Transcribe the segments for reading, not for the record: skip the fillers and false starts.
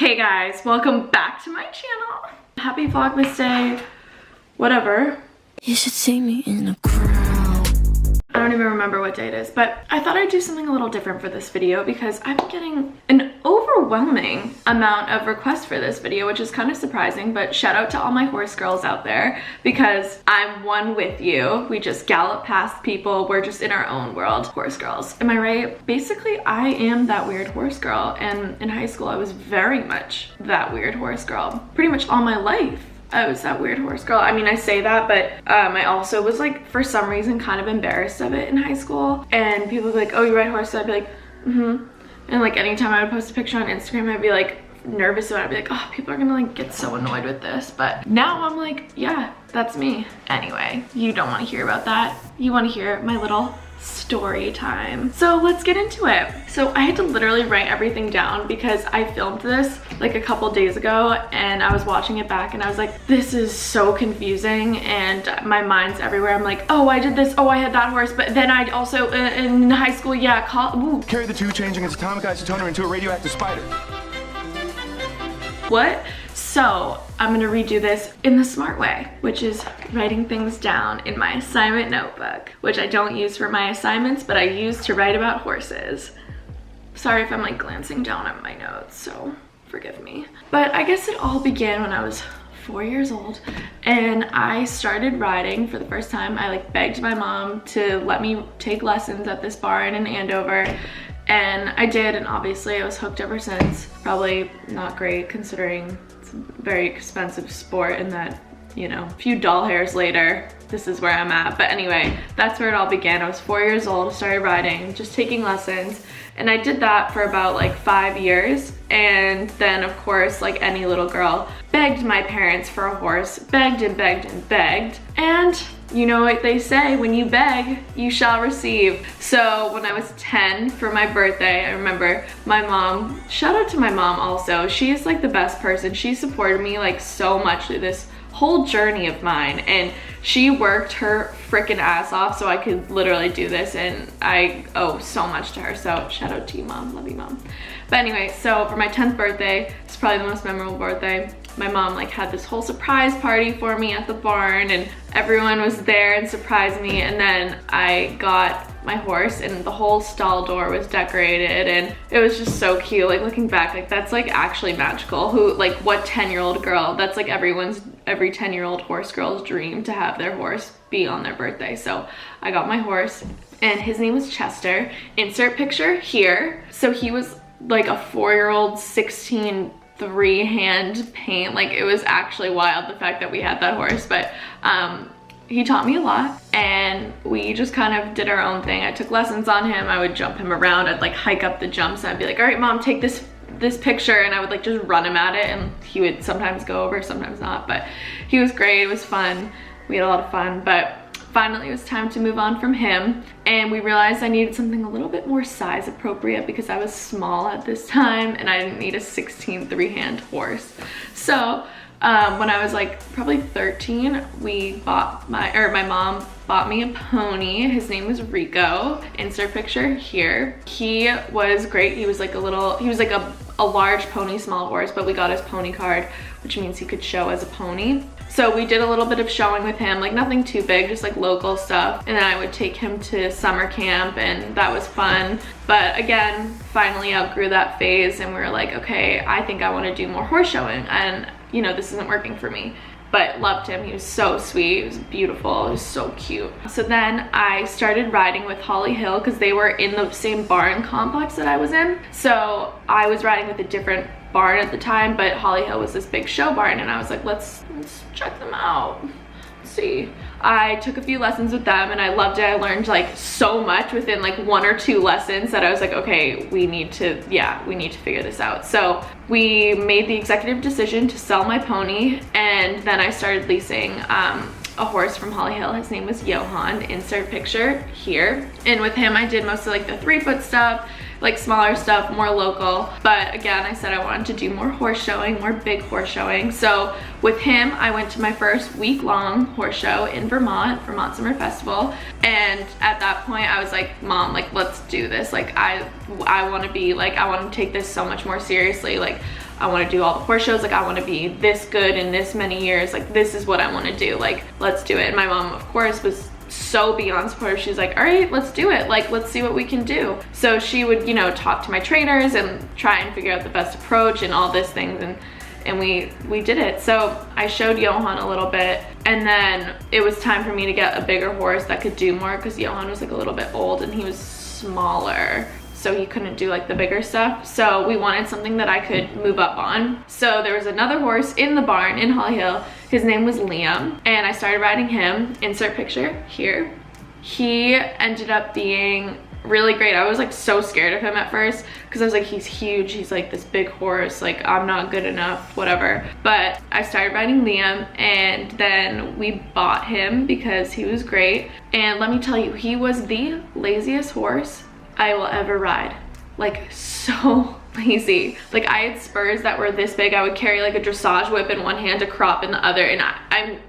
Hey guys, welcome back to my channel. Happy Vlogmas Day, whatever. You should see me in a crowd. I don't even remember what day it is, but I thought I'd do something a little different for this video because I've been getting an overwhelming amount of requests for this video, which is kind of surprising, but shout out to all my horse girls out there because I'm one with you. We just gallop past people. We're just in our own world, horse girls. Am I right? Basically, I am that weird horse girl, and in high school, I was very much that weird horse girl. Pretty much all my life. I was that weird horse girl. I mean, I say that, but I also was like, for some reason, kind of embarrassed of it in high school. And people would be like, oh, you ride horses? I'd be like, mm-hmm. And like anytime I would post a picture on Instagram, I'd be like nervous about it. I'd be like, oh, people are gonna like get so annoyed with this. But now I'm like, yeah, that's me. Anyway, you don't want to hear about that. You want to hear my little story time. So let's get into it. So I had to literally write everything down because I filmed this like a couple days ago and I was watching it back and I was like, this is so confusing and my mind's everywhere. I'm like, oh, I did this, oh, I had that horse, but then I'd also in high school, yeah, carry the two, changing its atomic isotoner into a radioactive spider. What? So I'm gonna redo this in the smart way, which is writing things down in my assignment notebook, which I don't use for my assignments, but I use to write about horses. Sorry if I'm like glancing down at my notes, so forgive me. But I guess it all began when I was 4 years old and I started riding for the first time. I like begged my mom to let me take lessons at this barn in Andover. And I did, and obviously I was hooked ever since. Probably not great considering it's a very expensive sport and that, you know, a few doll hairs later, this is where I'm at. But anyway, that's where it all began. I was 4 years old, started riding, just taking lessons. And I did that for about like 5 years. And then of course, like any little girl, begged my parents for a horse, begged and begged and begged. And you know what they say, when you beg, you shall receive. So when I was 10 for my birthday, I remember my mom, shout out to my mom also, she is like the best person. She supported me like so much through this whole journey of mine, and she worked her freaking ass off so I could literally do this, and I owe so much to her. So shout out to you, mom. Love you, mom. But anyway, so for my 10th birthday, it's probably the most memorable birthday. My mom like had this whole surprise party for me at the barn and everyone was there and surprised me, and then I got my horse and the whole stall door was decorated and it was just so cute. Like looking back, like that's like actually magical. Who, like what 10-year-old girl, that's like every 10-year-old horse girl's dream to have their horse be on their birthday. So I got my horse and his name was Chester. Insert picture here. So he was like a 4-year-old 16 3-hand paint. Like it was actually wild the fact that we had that horse, but he taught me a lot and we just kind of did our own thing. I took lessons on him. I would jump him around. I'd like hike up the jumps and I'd be like, all right, mom, take this picture, and I would like just run him at it and he would sometimes go over, sometimes not, but he was great. It was fun. We had a lot of fun, but finally it was time to move on from him and we realized I needed something a little bit more size appropriate because I was small at this time and I didn't need a 16 3-hand horse. So when I was like probably 13, my mom bought me a pony. His name was Rico. Insert picture here. He was great. He was like a large pony, small horse, but we got his pony card, which means he could show as a pony. So we did a little bit of showing with him, like nothing too big, just like local stuff. And then I would take him to summer camp and that was fun. But again, finally outgrew that phase and we were like, okay, I think I want to do more horse showing and you know, this isn't working for me. But loved him. He was so sweet. He was beautiful. He was so cute. So then I started riding with Holly Hill because they were in the same barn complex that I was in. So I was riding with a different barn at the time, but Holly Hill was this big show barn and I was like, let's check them out. Let's see. I took a few lessons with them and I loved it. I learned like so much within like 1 or 2 lessons that I was like, okay, we need to figure this out. So we made the executive decision to sell my pony and then I started leasing a horse from Holly Hill. His name was Johan. Insert picture here. And with him I did most of like the 3-foot stuff, like smaller stuff, more local. But again, I said I wanted to do more horse showing, more big horse showing. So with him, I went to my first week-long horse show in Vermont Summer Festival. And at that point I was like, Mom, like let's do this. Like I want to be like, I want to take this so much more seriously. Like I want to do all the horse shows. Like, I want to be this good in this many years. Like, this is what I want to do. Like, let's do it. And my mom, of course, was so beyond supportive. She's like, all right, let's do it. Like, let's see what we can do. So she would, you know, talk to my trainers and try and figure out the best approach and all these things. And we did it. So I showed Johan a little bit, and then it was time for me to get a bigger horse that could do more, because Johan was like a little bit old and he was smaller, so he couldn't do like the bigger stuff. So we wanted something that I could move up on. So there was another horse in the barn in Holly Hill. His name was Liam, and I started riding him. Insert picture here. He ended up being really great. I was like so scared of him at first, because I was like, he's huge, he's like this big horse, like I'm not good enough, whatever. But I started riding Liam, and then we bought him because he was great. And let me tell you, he was the laziest horse I will ever ride. Like, so lazy. Like, I had spurs that were this big. I would carry like a dressage whip in one hand, a crop in the other, and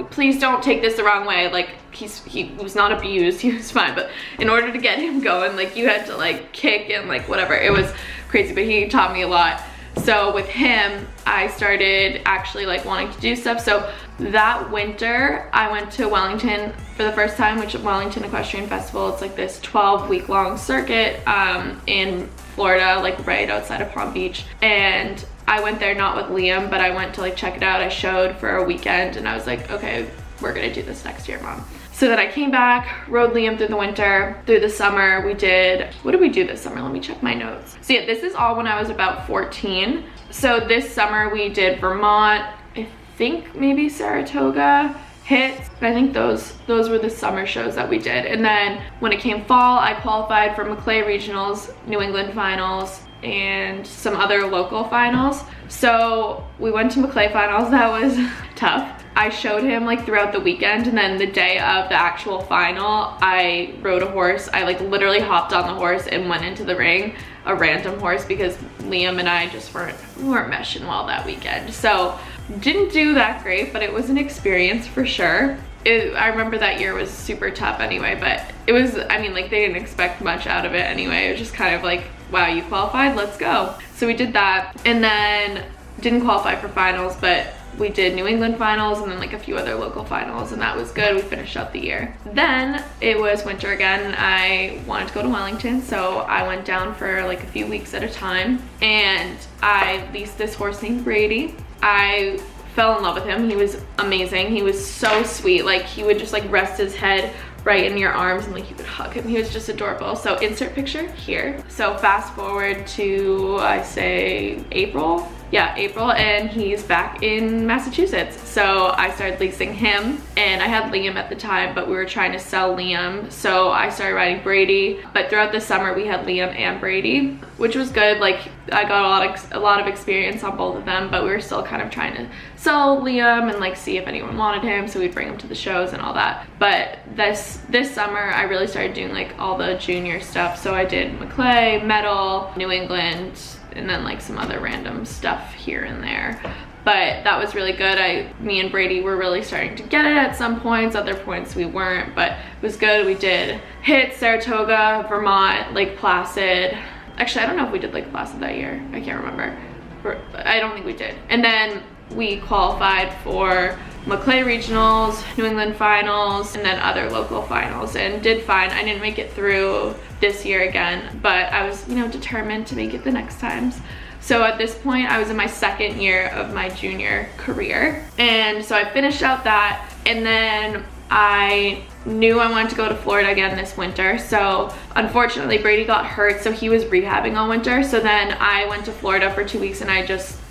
please don't take this the wrong way. Like, he was not abused, he was fine, but in order to get him going, like, you had to like kick and like whatever. It was crazy, but he taught me a lot. So with him, I started actually like wanting to do stuff. So that winter, I went to Wellington for the first time, which is Wellington Equestrian Festival. It's like this 12-week-long circuit in Florida, like right outside of Palm Beach. And I went there not with Liam, but I went to like check it out. I showed for a weekend, and I was like, okay, we're gonna do this next year, Mom. So then I came back, rode Liam through the winter, through the summer. We did, what did we do this summer? Let me check my notes. So yeah, this is all when I was about 14. So this summer we did Vermont, I think maybe Saratoga, hits. I think those were the summer shows that we did. And then when it came fall, I qualified for Maclay Regionals, New England Finals, and some other local finals. So we went to Maclay Finals. That was tough. I showed him like throughout the weekend, and then the day of the actual final, I rode a horse. I like literally hopped on the horse and went into the ring, a random horse, because Liam and I just weren't meshing well that weekend. So didn't do that great, but it was an experience for sure. I remember that year was super tough anyway, but it was, I mean, like, they didn't expect much out of it anyway. It was just kind of like, wow, you qualified, let's go. So we did that, and then didn't qualify for finals, but we did New England finals and then like a few other local finals, and that was good. We finished out the year. Then it was winter again, and I wanted to go to Wellington, so I went down for like a few weeks at a time, and I leased this horse named Brady. I fell in love with him. He was amazing. He was so sweet. Like, he would just like rest his head right in your arms, and like you could hug him. He was just adorable. So insert picture here. So fast forward to, I say, April. Yeah, April, and he's back in Massachusetts. So I started leasing him, and I had Liam at the time, but we were trying to sell Liam. So I started riding Brady, but throughout the summer we had Liam and Brady, which was good. Like, I got a lot of experience on both of them, but we were still kind of trying to sell Liam and like see if anyone wanted him, so we'd bring him to the shows and all that. But this summer I really started doing like all the junior stuff. So I did Maclay, Medal, New England, and then like some other random stuff here and there. But that was really good. Me and Brady were really starting to get it at some points. Other points we weren't, but it was good. We did hit Saratoga, Vermont, Lake Placid. Actually, I don't know if we did Lake Placid that year. I can't remember. I don't think we did. And then we qualified for Maclay Regionals, New England Finals, and then other local finals, and did fine. I didn't make it through this year again, but I was, you know, determined to make it the next times. So at this point, I was in my second year of my junior career, and so I finished out that, and then I knew I wanted to go to Florida again this winter. So unfortunately, Brady got hurt, so he was rehabbing all winter. So then I went to Florida for 2 weeks, and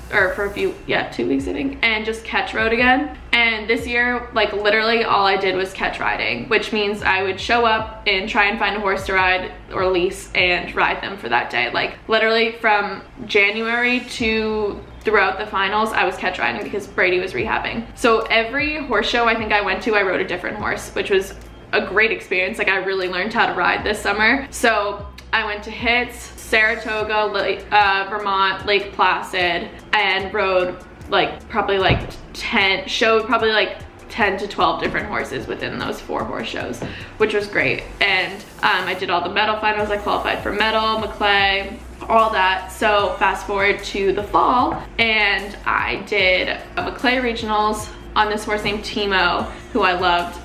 for a few, 2 weeks I think, and just catch rode again. And this year, like, literally all I did was catch riding, which means I would show up and try and find a horse to ride or lease and ride them for that day. Like, literally from January to throughout the finals, I was catch riding because Brady was rehabbing. So every horse show I think I went to, I rode a different horse, which was a great experience. Like, I really learned how to ride this summer. So I went to hits, Saratoga, Vermont, Lake Placid, and rode probably 10 to 12 different horses within those 4 horse shows, which was great. And I did all the medal finals. I qualified for Medal, Maclay, all that. So fast forward to the fall, and I did Maclay regionals on this horse named Timo, who I loved.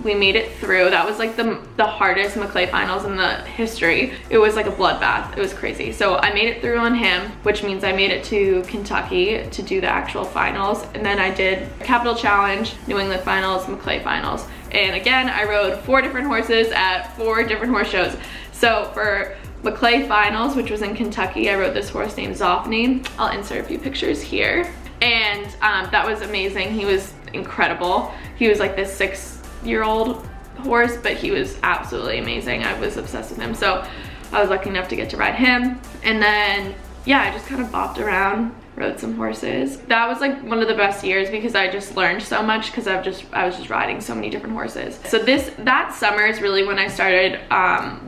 We made it through. That was like the hardest Maclay finals in the history. It was like a bloodbath. It was crazy. So I made it through on him, which means I made it to Kentucky to do the actual finals. And then I did Capital Challenge, New England finals, Maclay finals. And again, I rode 4 different horses at 4 different horse shows. So for Maclay finals, which was in Kentucky, I rode this horse named Zoffany. I'll insert a few pictures here. And that was amazing. He was incredible. He was like this 6-year-old horse, but he was absolutely amazing. I was obsessed with him. So I was lucky enough to get to ride him. And then, yeah, I just kind of bopped around, rode some horses. That was like one of the best years because I just learned so much because I was just riding so many different horses. So that summer is really when I started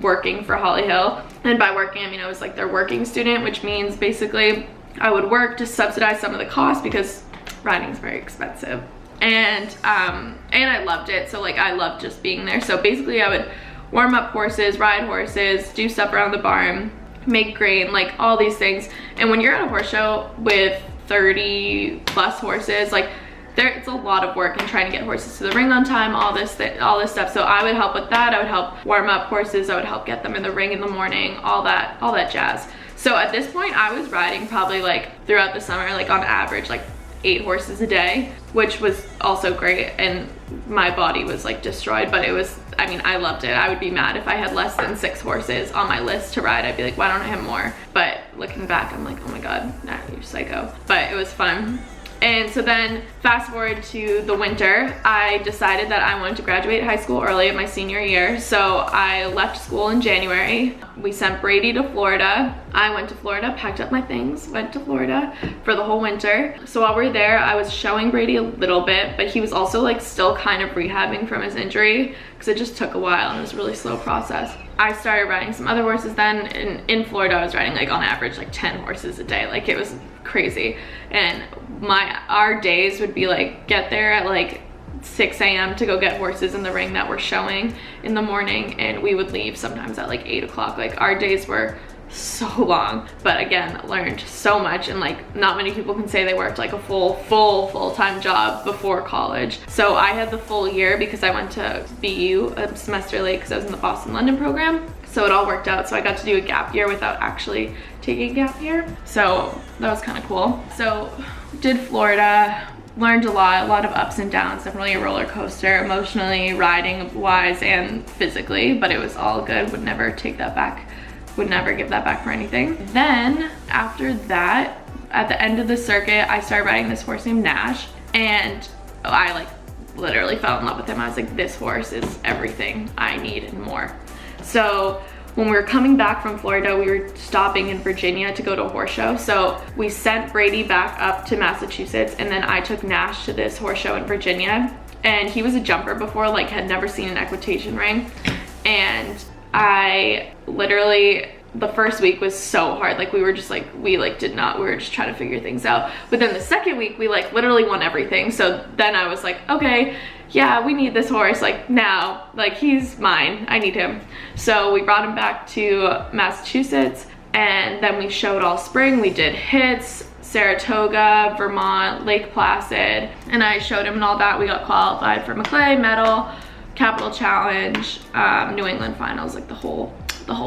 working for Holly Hill. And by working, I mean I was like their working student, which means basically I would work to subsidize some of the costs because riding is very expensive. And I loved it. So like I loved just being there. So basically I would warm up horses, ride horses, do stuff around the barn, make grain, like all these things. And when you're at a horse show with 30 plus horses, like it's a lot of work and trying to get horses to the ring on time, all this stuff. So I would help with that. I would help warm up horses. I would help get them in the ring in the morning, all that jazz. So at this point I was riding probably like throughout the summer, like on average, like 8 horses a day, which was also great. And my body was like destroyed, but it was, I mean, I loved it. I would be mad if I had less than 6 horses on my list to ride. I'd be like, why don't I have more? But looking back, I'm like, oh my God, Nat, you're psycho. But it was fun. And so then fast forward to the winter, I decided that I wanted to graduate high school early in my senior year. So I left school in January. We sent Brady to Florida. I went to Florida, packed up my things, went to Florida for the whole winter. So while we were there, I was showing Brady a little bit, but he was also like still kind of rehabbing from his injury because it just took a while and it was a really slow process. I started riding some other horses then. In Florida, I was riding like on average like 10 horses a day. Like it was crazy. And our days would be like get there at like 6 a.m. to go get horses in the ring that were showing in the morning, and we would leave sometimes at like 8 o'clock. Like our days were so long, but again, learned so much. And like not many people can say they worked like a full-time job before college. So I had the full year because I went to BU a semester late because I was in the Boston London program. So it all worked out. So I got to do a gap year without actually taking a gap year. So that was kind of cool. So did Florida, learned a lot of ups and downs, definitely a roller coaster, emotionally, riding wise and physically, but it was all good. Would never take that back, would never give that back for anything. Then after that, at the end of the circuit, I started riding this horse named Nash, and I like literally fell in love with him. I was like, this horse is everything I need and more. So when we were coming back from Florida, we were stopping in Virginia to go to a horse show. So we sent Brady back up to Massachusetts, and then I took Nash to this horse show in Virginia. And he was a jumper before, like had never seen an equitation ring. And I literally, the first week was so hard. Like we were just like, we were just trying to figure things out. But then the second week, we like literally won everything. So then I was like, okay, yeah, we need this horse like now, like he's mine, I need him. So we brought him back to Massachusetts, and then we showed all spring. We did hits, Saratoga, Vermont, Lake Placid, and I showed him and all that. We got qualified for Maclay, Medal, Capital Challenge, New England finals, like the whole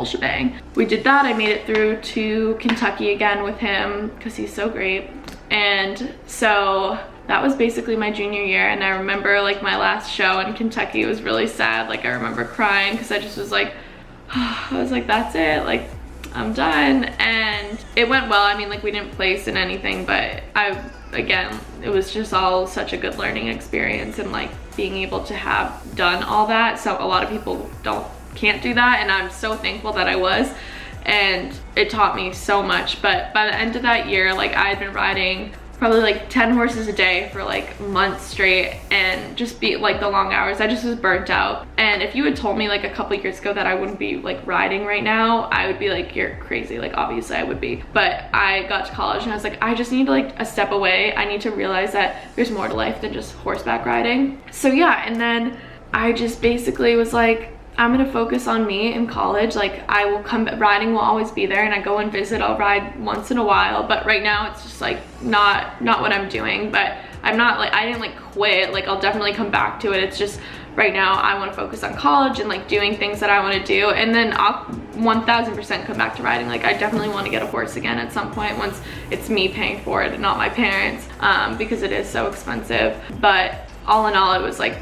shebang. We did that. I made it through to Kentucky again with him because he's so great. And so that was basically my junior year. And I remember like my last show in Kentucky was really sad. Like I remember crying because I just was like, I was like, that's it, like I'm done. And it went well. I mean, like we didn't place in anything, but again, it was just all such a good learning experience, and like being able to have done all that. So a lot of people can't do that, and I'm so thankful that I was, and it taught me so much. But by the end of that year, like I had been riding probably like 10 horses a day for like months straight, and just be like the long hours, I just was burnt out. And if you had told me like a couple years ago that I wouldn't be like riding right now, I would be like, you're crazy. Like obviously I would be, but I got to college and I was like, I just need like a step away. I need to realize that there's more to life than just horseback riding. So yeah, and then I just basically was like, I'm gonna focus on me in college. Like I will riding will always be there, and I go and visit, I'll ride once in a while, but right now it's just like not what I'm doing. But I'm not like, I didn't like quit, like I'll definitely come back to it. It's just right now I want to focus on college and like doing things that I want to do, and then I'll 1000% come back to riding. Like I definitely want to get a horse again at some point once it's me paying for it and not my parents, because it is so expensive. But all in all, it was like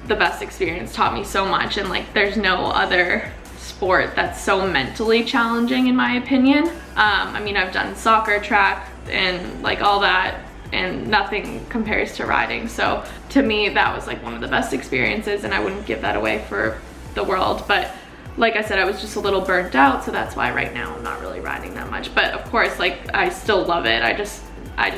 the best experience, taught me so much, and like there's no other sport that's so mentally challenging in my opinion. I mean, I've done soccer, track, and like all that, and nothing compares to riding. So to me, that was like one of the best experiences, and I wouldn't give that away for the world. But like I said, I was just a little burnt out, so that's why right now I'm not really riding that much. But of course, like I still love it. I just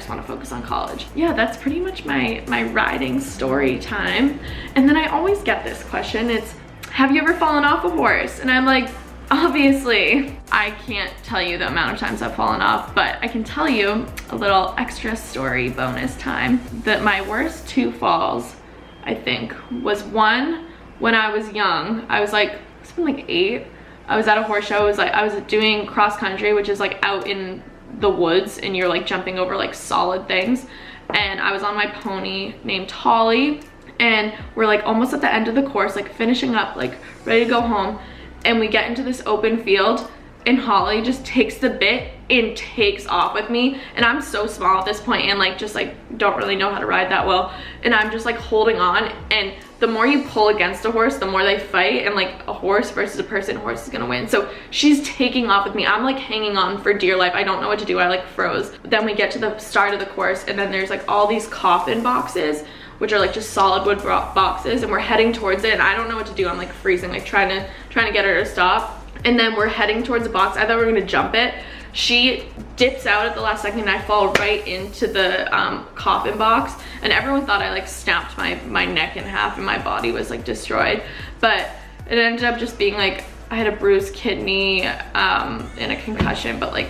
want to focus on college. Yeah, that's pretty much my riding story time. And then I always get this question, it's, have you ever fallen off a horse? And I'm like, obviously, I can't tell you the amount of times I've fallen off, but I can tell you a little extra story bonus time. That my worst 2 falls, I think, was one when I was young. I was like, it's been like 8. I was at a horse show. I was doing cross country, which is like out in the woods, and you're like jumping over like solid things. And I was on my pony named Holly, and we're like almost at the end of the course, like finishing up, like ready to go home. And we get into this open field, and Holly just takes the bit and takes off with me. And I'm so small at this point, and like just like don't really know how to ride that well. And I'm just like holding on, and the more you pull against a horse, the more they fight. And like a horse versus a person, horse is gonna win. So she's taking off with me. I'm like hanging on for dear life. I don't know what to do. I like froze. Then we get to the start of the course, and then there's like all these coffin boxes, which are like just solid wood boxes, and we're heading towards it, and I don't know what to do. I'm like freezing, like trying to get her to stop. And then we're heading towards the box. I thought we were gonna jump it. She dips out at the last second, and I fall right into the coffin box, and everyone thought I like snapped my neck in half and my body was like destroyed. But it ended up just being like I had a bruised kidney and a concussion, but like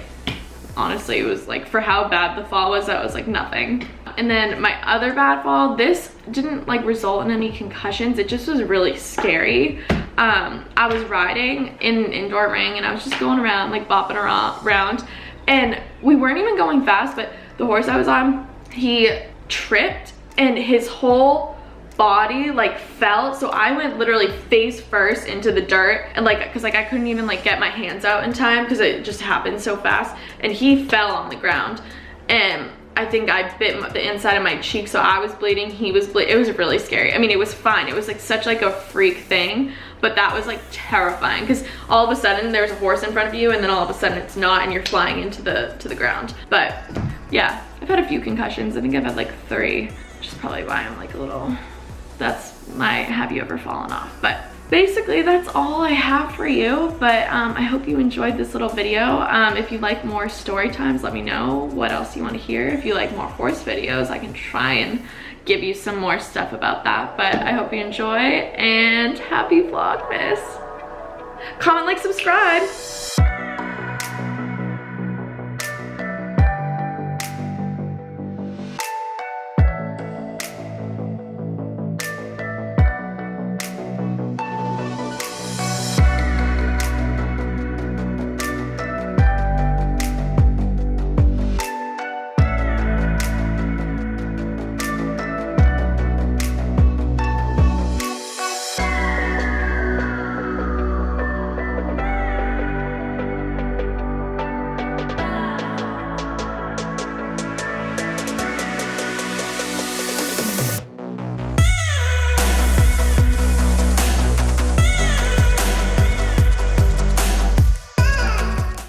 honestly, it was like, for how bad the fall was, that was like nothing. And then my other bad fall, this didn't like result in any concussions, it just was really scary. I was riding in an indoor ring, and I was just going around like bopping around, and we weren't even going fast, but the horse I was on, he tripped and his whole body like fell. So I went literally face first into the dirt, and like, cause like I couldn't even like get my hands out in time because it just happened so fast, and he fell on the ground, and I think I bit the inside of my cheek, so I was bleeding, he was bleeding. It was really scary. I mean, it was fine. It was like such like a freak thing, but that was like terrifying, because all of a sudden there's a horse in front of you, and then all of a sudden it's not, and you're flying into the ground. But yeah, I've had a few concussions. I think I've had like 3, which is probably why I'm like a little, that's my have you ever fallen off. But basically that's all I have for you. But I hope you enjoyed this little video. If you like more story times, let me know what else you want to hear. If you like more horse videos, I can try and give you some more stuff about that. But I hope you enjoy, and happy Vlogmas. Comment, like, subscribe.